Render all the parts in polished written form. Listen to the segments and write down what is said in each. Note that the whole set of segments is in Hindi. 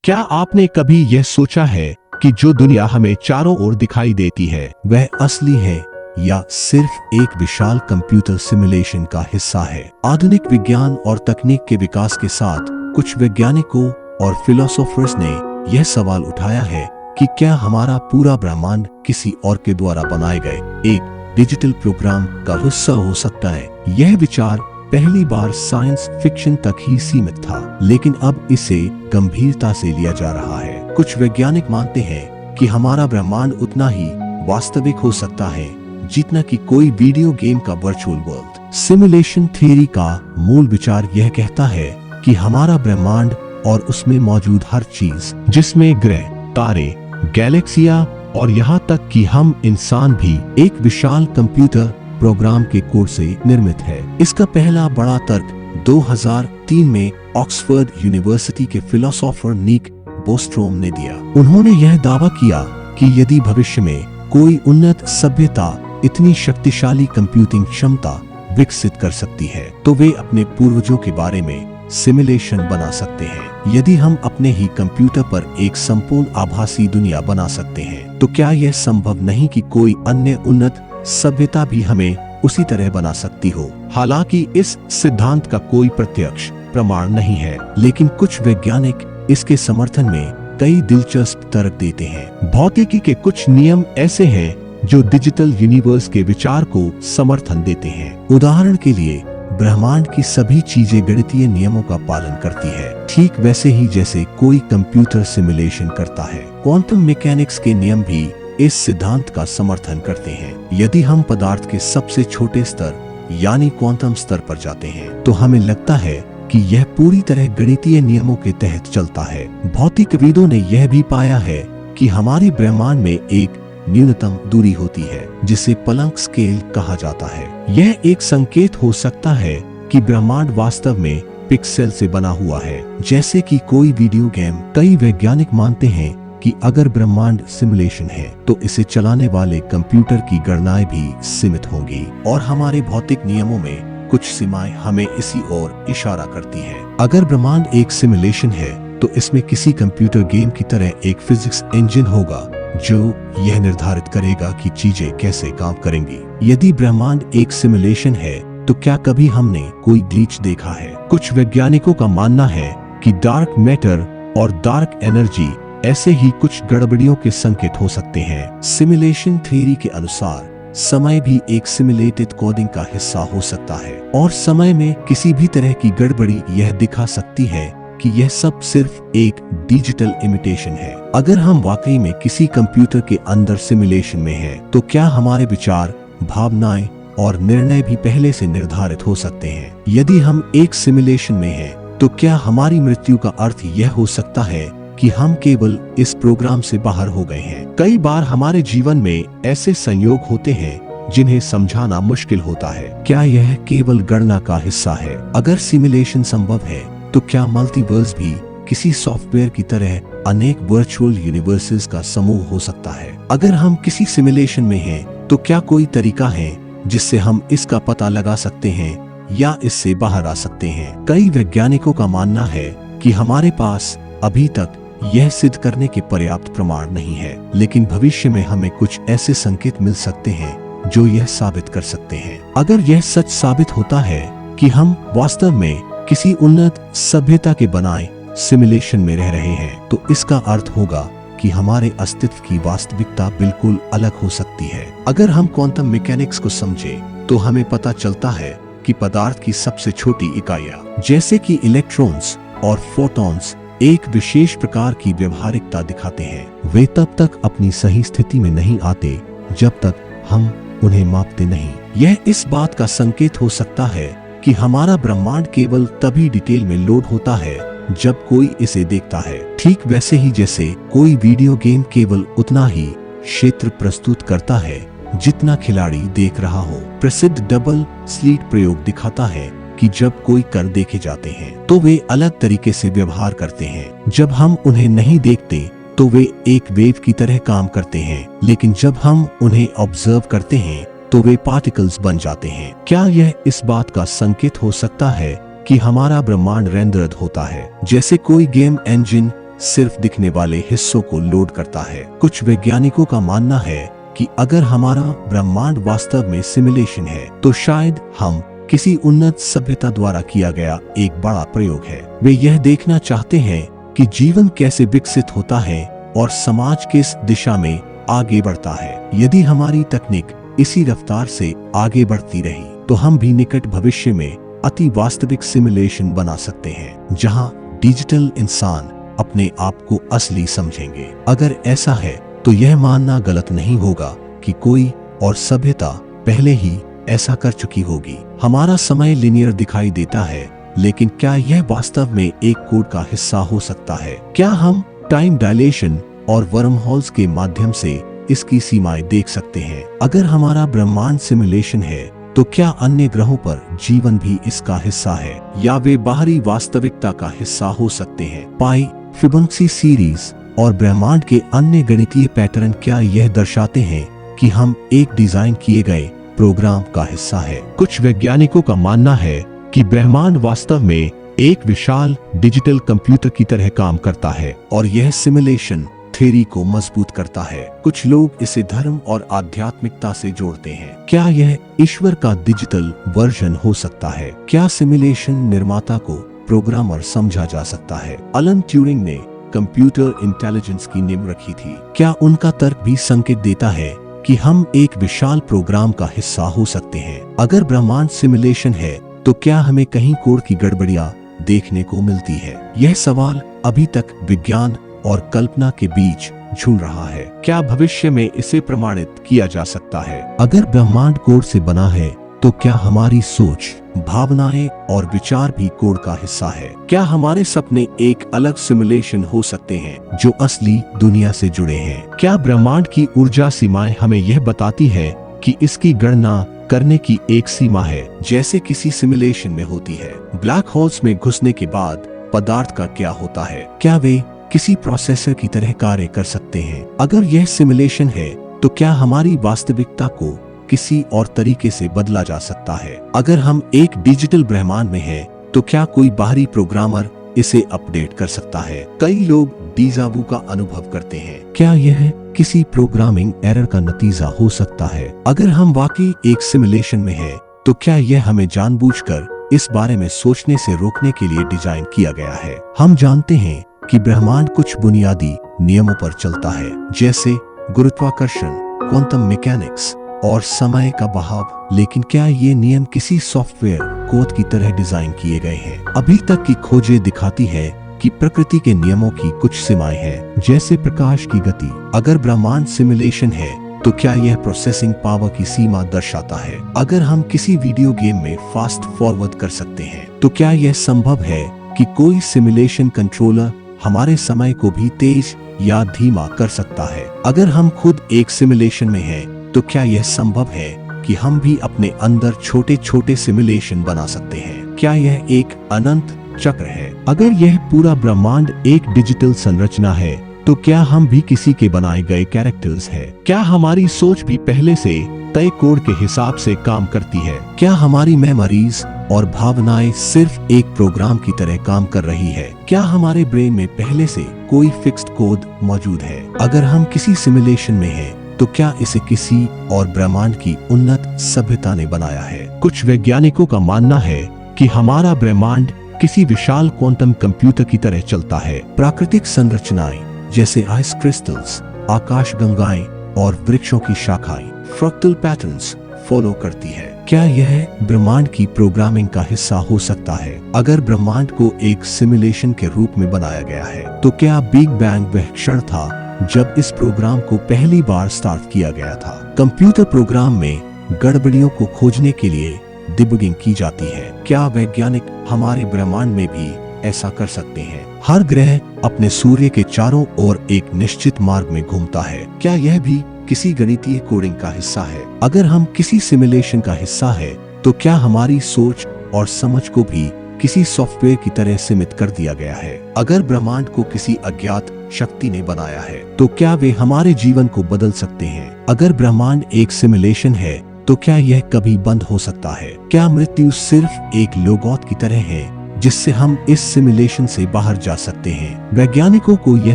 क्या आपने कभी यह सोचा है कि जो दुनिया हमें चारों ओर दिखाई देती है वह असली है या सिर्फ एक विशाल कंप्यूटर सिमुलेशन का हिस्सा है? आधुनिक विज्ञान और तकनीक के विकास के साथ कुछ वैज्ञानिकों और फिलोसोफर्स ने यह सवाल उठाया है कि क्या हमारा पूरा ब्रह्मांड किसी और के द्वारा बनाए गए एक डिजिटल प्रोग्राम का हिस्सा हो सकता है। यह विचार पहली बार साइंस फिक्शन तक ही सीमित था, लेकिन अब इसे गंभीरता से लिया जा रहा है। कुछ वैज्ञानिक मानते हैं कि हमारा ब्रह्मांड उतना ही वास्तविक हो सकता है जितना कि कोई वीडियो गेम का वर्चुअल वर्ल्ड। सिमुलेशन थ्योरी का मूल विचार यह कहता है कि हमारा ब्रह्मांड और उसमें मौजूद हर चीज, जिसमें ग्रह, तारे, गैलेक्सिया और यहाँ तक कि हम इंसान भी, एक विशाल कंप्यूटर प्रोग्राम के कोड से निर्मित है। इसका पहला बड़ा तर्क 2003 में ऑक्सफोर्ड यूनिवर्सिटी के फिलोसोफर निक बोस्ट्रोम ने दिया। उन्होंने यह दावा किया कि यदि भविष्य में कोई उन्नत सभ्यता इतनी शक्तिशाली कंप्यूटिंग क्षमता विकसित कर सकती है तो वे अपने पूर्वजों के बारे में सिमुलेशन बना सकते हैं। यदि हम अपने ही कंप्यूटर पर एक संपूर्ण आभासी दुनिया बना सकते हैं तो क्या यह संभव नहीं कि कोई अन्य उन्नत सभ्यता भी हमें उसी तरह बना सकती हो? हालांकि इस सिद्धांत का कोई प्रत्यक्ष प्रमाण नहीं है, लेकिन कुछ वैज्ञानिक इसके समर्थन में कई दिलचस्प तर्क देते हैं। भौतिकी के कुछ नियम ऐसे हैं जो डिजिटल यूनिवर्स के विचार को समर्थन देते हैं। उदाहरण के लिए, ब्रह्मांड की सभी चीजें गणितीय नियमों का पालन करती है, ठीक वैसे ही जैसे कोई कंप्यूटर सिमुलेशन करता है। क्वांटम मैकेनिक्स के नियम भी इस सिद्धांत का समर्थन करते हैं। यदि हम पदार्थ के सबसे छोटे स्तर यानी क्वांटम स्तर पर जाते हैं तो हमें लगता है कि यह पूरी तरह गणितीय नियमों के तहत चलता है। भौतिकविदों ने यह भी पाया है कि हमारे ब्रह्मांड में एक न्यूनतम दूरी होती है जिसे प्लैंक स्केल कहा जाता है। यह एक संकेत हो सकता है कि ब्रह्मांड वास्तव में पिक्सेल से बना हुआ है, जैसे कि कोई वीडियो गेम। कई वैज्ञानिक मानते हैं कि अगर ब्रह्मांड सिमुलेशन है तो इसे चलाने वाले कंप्यूटर की गणनाएं भी सीमित होंगी और हमारे भौतिक नियमों में कुछ सीमाएं हमें इसी ओर इशारा करती हैं। अगर ब्रह्मांड एक सिमुलेशन है तो इसमें किसी कंप्यूटर गेम की तरह एक फिजिक्स इंजन होगा जो यह निर्धारित करेगा कि चीजें कैसे काम करेंगी। यदि ब्रह्मांड एक सिमुलेशन है तो क्या कभी हमने कोई ग्लिच देखा है? कुछ वैज्ञानिकों का मानना है कि डार्क मैटर और डार्क एनर्जी ऐसे ही कुछ गड़बड़ियों के संकेत हो सकते हैं। सिमुलेशन थ्योरी के अनुसार समय भी एक सिमुलेटेड कोडिंग का हिस्सा हो सकता है और समय में किसी भी तरह की गड़बड़ी यह दिखा सकती है कि यह सब सिर्फ एक डिजिटल इमिटेशन है। अगर हम वाकई में किसी कंप्यूटर के अंदर सिमुलेशन में हैं, तो क्या हमारे विचार, भावनाएं और निर्णय भी पहले से निर्धारित हो सकते हैं? यदि हम एक सिमुलेशन में हैं, तो क्या हमारी मृत्यु का अर्थ यह हो सकता है कि हम केवल इस प्रोग्राम से बाहर हो गए हैं? कई बार हमारे जीवन में ऐसे संयोग होते हैं जिन्हें समझाना मुश्किल होता है। क्या यह केवल गणना का हिस्सा है? अगर सिमुलेशन संभव है तो क्या मल्टीवर्स भी किसी सॉफ्टवेयर की तरह अनेक वर्चुअल यूनिवर्सेस का समूह हो सकता है? अगर हम किसी सिमुलेशन में हैं तो क्या कोई तरीका है जिससे हम इसका पता लगा सकते हैं या इससे बाहर आ सकते हैं? कई वैज्ञानिकों का मानना है कि हमारे पास अभी तक यह सिद्ध करने के पर्याप्त प्रमाण नहीं है, लेकिन भविष्य में हमें कुछ ऐसे संकेत मिल सकते हैं जो यह साबित कर सकते हैं। अगर यह सच साबित होता है कि हम वास्तव में किसी उन्नत सभ्यता के बनाए सिमुलेशन में रह रहे हैं, तो इसका अर्थ होगा कि हमारे अस्तित्व की वास्तविकता बिल्कुल अलग हो सकती है। अगर हम क्वांटम मैकेनिक्स को समझें तो हमें पता चलता है कि पदार्थ की सबसे छोटी इकाइयां, जैसे कि इलेक्ट्रॉन्स और फोटॉन्स, एक विशेष प्रकार की व्यवहारिकता दिखाते हैं। वे तब तक अपनी सही स्थिति में नहीं आते जब तक हम उन्हें मापते नहीं। यह इस बात का संकेत हो सकता है कि हमारा ब्रह्मांड केवल तभी डिटेल में लोड होता है जब कोई इसे देखता है, ठीक वैसे ही जैसे कोई वीडियो गेम केवल उतना ही क्षेत्र प्रस्तुत करता है जितना खिलाड़ी देख रहा हो। प्रसिद्ध डबल स्लिट प्रयोग दिखाता है कि जब कोई कर देखे जाते हैं तो वे अलग तरीके से व्यवहार करते हैं। जब हम उन्हें नहीं देखते तो वे एक वेव की तरह काम करते हैं, लेकिन जब हम उन्हें ऑब्जर्व करते हैं तो वे पार्टिकल्स बन जाते हैं। क्या यह इस बात का संकेत हो सकता है कि हमारा ब्रह्मांड रेंडर्ड होता है, जैसे कोई गेम इंजन सिर्फ दिखने वाले हिस्सों को लोड करता है। कुछ वैज्ञानिकों का मानना है कि अगर हमारा ब्रह्मांड वास्तव में सिमुलेशन है तो शायद हम किसी उन्नत सभ्यता द्वारा किया गया एक बड़ा प्रयोग है। वे यह देखना चाहते हैं कि जीवन कैसे विकसित होता है और समाज किस दिशा में आगे बढ़ता है। यदि हमारी तकनीक इसी रफ्तार से आगे बढ़ती रही तो हम भी निकट भविष्य में अति वास्तविक सिमुलेशन बना सकते हैं जहां डिजिटल इंसान अपने आप को असली समझेंगे। अगर ऐसा है तो यह मानना गलत नहीं होगा कि कोई और सभ्यता पहले ही ऐसा कर चुकी होगी। हमारा समय लिनियर दिखाई देता है, लेकिन क्या यह वास्तव में एक कोड का हिस्सा हो सकता है? क्या हम टाइम डायलेशन और वर्म होल्स के माध्यम से इसकी सीमाएं देख सकते हैं? अगर हमारा ब्रह्मांड सिमुलेशन है तो क्या अन्य ग्रहों पर जीवन भी इसका हिस्सा है या वे बाहरी वास्तविकता का हिस्सा हो सकते हैं? पाई, फिबोनाची सीरीज और ब्रह्मांड के अन्य गणितीय पैटर्न क्या यह दर्शाते हैं कि हम एक डिजाइन किए गए प्रोग्राम का हिस्सा है? कुछ वैज्ञानिकों का मानना है कि ब्रह्मांड वास्तव में एक विशाल डिजिटल कंप्यूटर की तरह काम करता है और यह सिमुलेशन थ्योरी को मजबूत करता है। कुछ लोग इसे धर्म और आध्यात्मिकता से जोड़ते हैं। क्या यह ईश्वर का डिजिटल वर्जन हो सकता है? क्या सिमुलेशन निर्माता को प्रोग्रामर समझा जा सकता है? अलन ट्यूरिंग ने कंप्यूटर इंटेलिजेंस की नींव रखी थी। क्या उनका तर्क भी संकेत देता है कि हम एक विशाल प्रोग्राम का हिस्सा हो सकते हैं? अगर ब्रह्मांड सिमुलेशन है तो क्या हमें कहीं कोड की गड़बड़ियां देखने को मिलती है? यह सवाल अभी तक विज्ञान और कल्पना के बीच झूल रहा है। क्या भविष्य में इसे प्रमाणित किया जा सकता है? अगर ब्रह्मांड कोड से बना है तो क्या हमारी सोच, भावनाएं और विचार भी कोड का हिस्सा है? क्या हमारे सपने एक अलग सिमुलेशन हो सकते हैं जो असली दुनिया से जुड़े हैं? क्या ब्रह्मांड की ऊर्जा सीमाएं हमें यह बताती है कि इसकी गणना करने की एक सीमा है जैसे किसी सिमुलेशन में होती है? ब्लैक होल्स में घुसने के बाद पदार्थ का क्या होता है? क्या वे किसी प्रोसेसर की तरह कार्य कर सकते हैं? अगर यह सिमुलेशन है तो क्या हमारी वास्तविकता को किसी और तरीके से बदला जा सकता है? अगर हम एक डिजिटल ब्रह्मांड में हैं, तो क्या कोई बाहरी प्रोग्रामर इसे अपडेट कर सकता है? कई लोग डीजावू का अनुभव करते हैं। क्या यह किसी प्रोग्रामिंग एरर का नतीजा हो सकता है? अगर हम वाकई एक सिमुलेशन में हैं, तो क्या यह हमें जानबूझकर इस बारे में सोचने से रोकने के लिए डिजाइन किया गया है? हम जानते हैं कि ब्रह्मांड कुछ बुनियादी नियमों पर चलता है, जैसे गुरुत्वाकर्षण, क्वांटम मैकेनिक्स और समय का बहाव, लेकिन क्या ये नियम किसी सॉफ्टवेयर कोड की तरह डिजाइन किए गए हैं? अभी तक की खोजें दिखाती है कि प्रकृति के नियमों की कुछ सीमाएं हैं, जैसे प्रकाश की गति। अगर ब्रह्मांड सिमुलेशन है तो क्या यह प्रोसेसिंग पावर की सीमा दर्शाता है? अगर हम किसी वीडियो गेम में फास्ट फॉरवर्ड कर सकते हैं, तो क्या यह संभव है कि कोई सिमुलेशन कंट्रोलर हमारे समय को भी तेज या धीमा कर सकता है? अगर हम खुद एक सिमुलेशन में हैं, तो क्या यह संभव है कि हम भी अपने अंदर छोटे छोटे सिमुलेशन बना सकते हैं? क्या यह एक अनंत चक्र है? अगर यह पूरा ब्रह्मांड एक डिजिटल संरचना है, तो क्या हम भी किसी के बनाए गए कैरेक्टर्स हैं? क्या हमारी सोच भी पहले से तय कोड के हिसाब से काम करती है? क्या हमारी मेमोरीज और भावनाएं सिर्फ एक प्रोग्राम की तरह काम कर रही है? क्या हमारे ब्रेन में पहले से कोई फिक्स्ड कोड मौजूद है? अगर हम किसी सिमुलेशन में हैं, तो क्या इसे किसी और ब्रह्मांड की उन्नत सभ्यता ने बनाया है? कुछ वैज्ञानिकों का मानना है कि हमारा ब्रह्मांड किसी विशाल क्वांटम कंप्यूटर की तरह चलता है। प्राकृतिक संरचनाएं जैसे आइस क्रिस्टल्स, आकाशगंगाएं और वृक्षों की शाखाएं फ्रैक्टल पैटर्न्स फॉलो करती है। क्या यह ब्रह्मांड की प्रोग्रामिंग का हिस्सा हो सकता है? अगर ब्रह्मांड को एक सिमुलेशन के रूप में बनाया गया है, तो क्या बिग बैंग वह क्षण था जब इस प्रोग्राम को पहली बार स्टार्ट किया गया था? कंप्यूटर प्रोग्राम में गड़बड़ियों को खोजने के लिए डिबगिंग की जाती है। क्या वैज्ञानिक हमारे ब्रह्मांड में भी ऐसा कर सकते हैं? हर ग्रह अपने सूर्य के चारों ओर एक निश्चित मार्ग में घूमता है। क्या यह भी किसी गणितीय कोडिंग का हिस्सा है? अगर हम किसी सिमुलेशन का हिस्सा है, तो क्या हमारी सोच और समझ को भी किसी सॉफ्टवेयर की तरह सीमित कर दिया गया है? अगर ब्रह्मांड को किसी अज्ञात शक्ति ने बनाया है, तो क्या वे हमारे जीवन को बदल सकते हैं? अगर ब्रह्मांड एक सिमुलेशन है, तो क्या यह कभी बंद हो सकता है? क्या मृत्यु सिर्फ एक लोगोत की तरह है जिससे हम इस सिमुलेशन से बाहर जा सकते हैं। वैज्ञानिकों को यह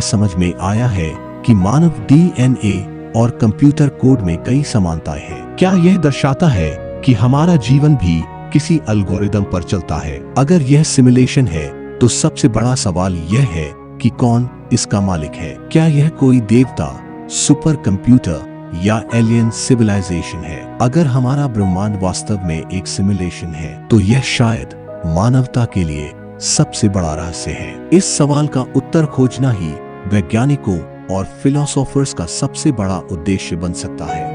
समझ में आया है कि मानव डीएनए और कंप्यूटर कोड में कई समानताएं हैं। क्या यह दर्शाता है कि हमारा जीवन भी किसी एल्गोरिदम पर चलता है? अगर यह सिमुलेशन है तो सबसे बड़ा सवाल यह है कि कौन इसका मालिक है? क्या यह कोई देवता, सुपर कंप्यूटर या एलियन सिविलाइजेशन है? अगर हमारा ब्रह्मांड वास्तव में एक सिमुलेशन है तो यह शायद मानवता के लिए सबसे बड़ा रहस्य है। इस सवाल का उत्तर खोजना ही वैज्ञानिकों और फिलोसोफर्स का सबसे बड़ा उद्देश्य बन सकता है।